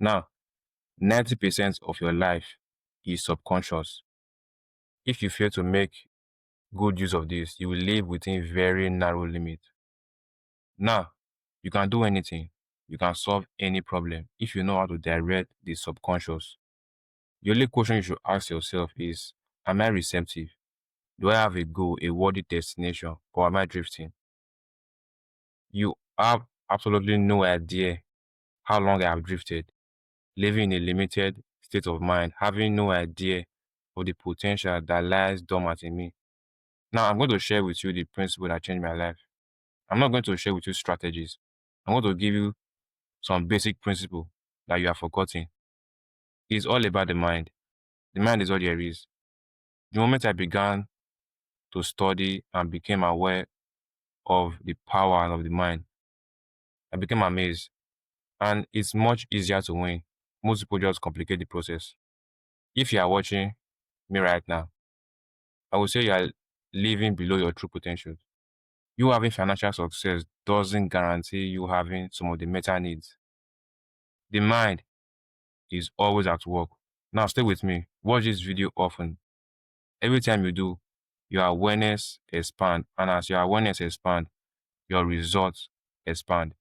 Now, 90% of your life is subconscious. If you fail to make good use of this, you will live within very narrow limits. Now, you can do anything. You can solve any problem if you know how to direct the subconscious. The only question you should ask yourself is, am I receptive? Do I have a goal, a worthy destination, or am I drifting? You have absolutely no idea how long I have drifted, living in a limited state of mind, having no idea of the potential that lies dormant in me. Now, I'm going to share with you the principle that changed my life. I'm not going to share with you strategies. I'm going to give you some basic principle that you have forgotten. It's all about the mind. The mind is all there is. The moment I began to study and became aware of the power of the mind, I became amazed. And it's much easier to win. Most people just complicate the process. If you are watching me right now, I would say you are living below your true potential. You having financial success doesn't guarantee you having some of the meta needs. The mind is always at work. Now stay with me. Watch this video often. Every time you do, your awareness expand. And as your awareness expand, your results expand.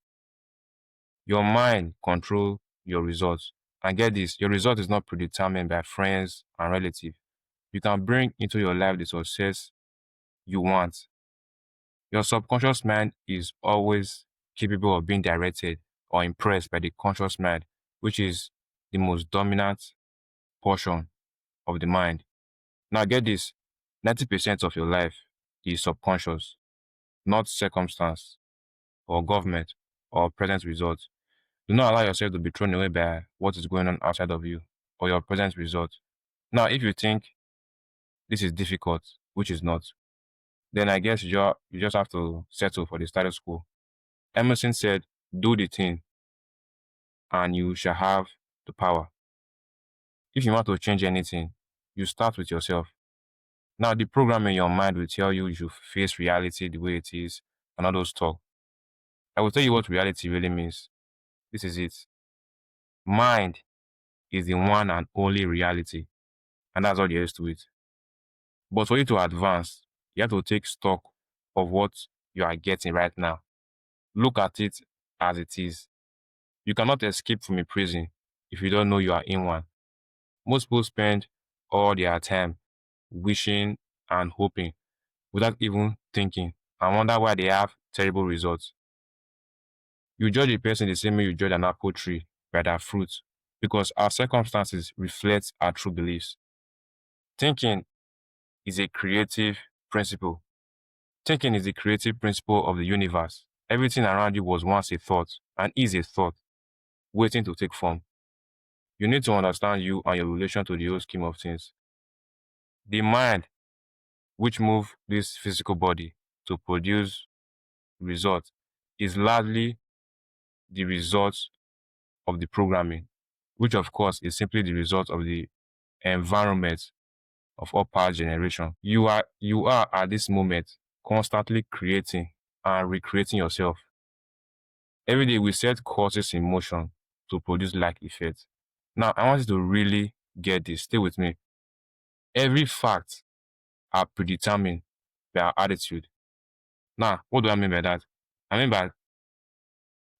Your mind control your results. And get this, your result is not predetermined by friends and relatives. You can bring into your life the success you want. Your subconscious mind is always capable of being directed or impressed by the conscious mind, which is the most dominant portion of the mind. Now get this, 90% of your life is subconscious, not circumstance or government or present results. Do not allow yourself to be thrown away by what is going on outside of you or your present result. Now, if you think this is difficult, which is not, then I guess you just have to settle for the status quo. Emerson said, do the thing and you shall have the power. If you want to change anything, you start with yourself. Now, the program in your mind will tell you should face reality the way it is and all those talk. I will tell you what reality really means. This is it. Mind is the one and only reality, and that's all there is to it. But for you to advance, you have to take stock of what you are getting right now. Look at it as it is. You cannot escape from a prison if you don't know you are in one. Most people spend all their time wishing and hoping without even thinking and wonder why they have terrible results. You judge a person the same way you judge an apple tree by their fruit because our circumstances reflect our true beliefs. Thinking is a creative principle. Thinking is the creative principle of the universe. Everything around you was once a thought and is a thought waiting to take form. You need to understand you and your relation to the whole scheme of things. The mind, which moves this physical body to produce results, is largely the result of the programming, which of course is simply the result of the environment of all past generation. You are at this moment constantly creating and recreating yourself. Every day we set causes in motion to produce like effects. Now I want you to really get this. Stay with me. Every fact are predetermined by our attitude. Now, what do I mean by that? I mean by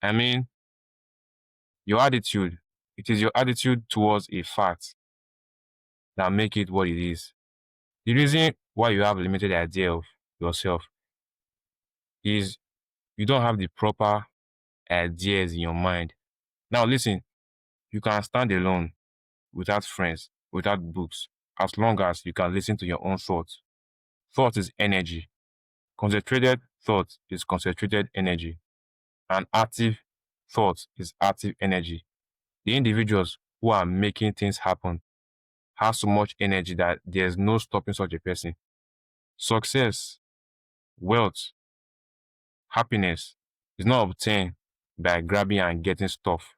I mean your attitude. It is your attitude towards a fact that make it what it is. The reason why you have a limited idea of yourself is you don't have the proper ideas in your mind. Now listen, you can stand alone without friends, without books, as long as you can listen to your own thoughts. Thought is energy. Concentrated thought is concentrated energy. And active thought is active energy. The individuals who are making things happen have so much energy that there's no stopping such a person. Success, wealth, happiness is not obtained by grabbing and getting stuff.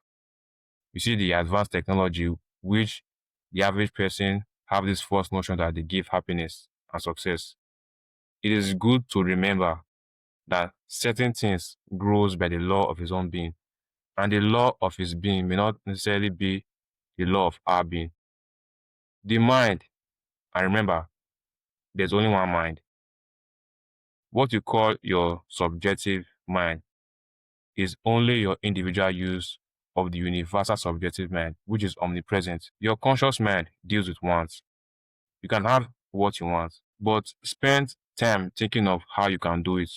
You see the advanced technology which the average person have this false notion that they give happiness and success. It is good to remember that certain things grows by the law of his own being. and the law of his being may not necessarily be the law of our being. The mind, and remember, there's only one mind. What you call your subjective mind is only your individual use of the universal subjective mind, which is omnipresent. Your conscious mind deals with wants. You can have what you want, but spend time thinking of how you can do it,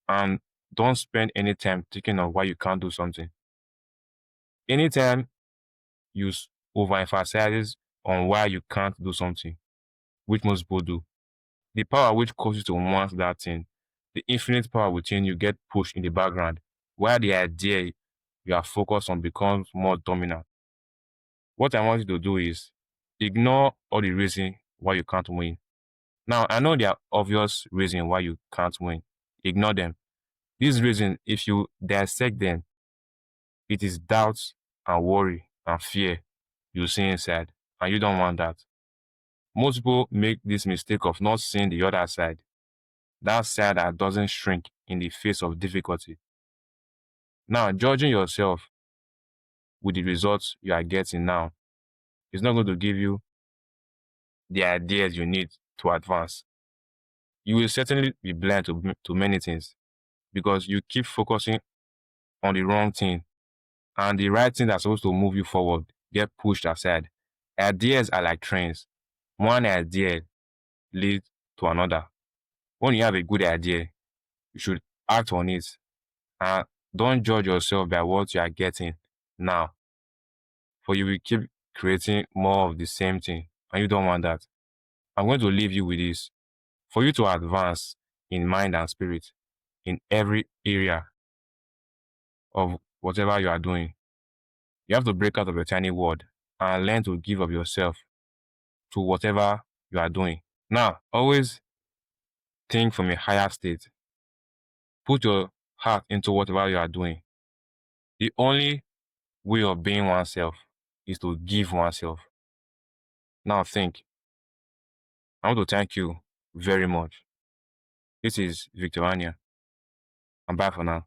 and don't spend any time thinking of why you can't do something. Anytime you overemphasize on why you can't do something, which most people do, the power which causes you to want that thing, the infinite power within you get pushed in the background, while the idea you are focused on becomes more dominant. What I want you to do is ignore all the reason why you can't win. Now, I know there are obvious reasons why you can't win. Ignore them. These reasons, if you dissect them, it is doubts and worry and fear you see inside, and you don't want that. Most people make this mistake of not seeing the other side, that side that doesn't shrink in the face of difficulty. Now, judging yourself with the results you are getting now is not going to give you the ideas you need to advance. You will certainly be blind to many things because you keep focusing on the wrong thing, and the right thing that's supposed to move you forward get pushed aside. Ideas are like trains. One idea leads to another. When you have a good idea, you should act on it, and don't judge yourself by what you are getting now, for you will keep creating more of the same thing, and you don't want that. I'm going to leave you with this. For you to advance in mind and spirit in every area of whatever you are doing, you have to break out of your tiny world and learn to give of yourself to whatever you are doing. Now, always think from a higher state. Put your heart into whatever you are doing. The only way of being oneself is to give oneself. Now think. I want to thank you very much. This is Victoranya, and bye for now.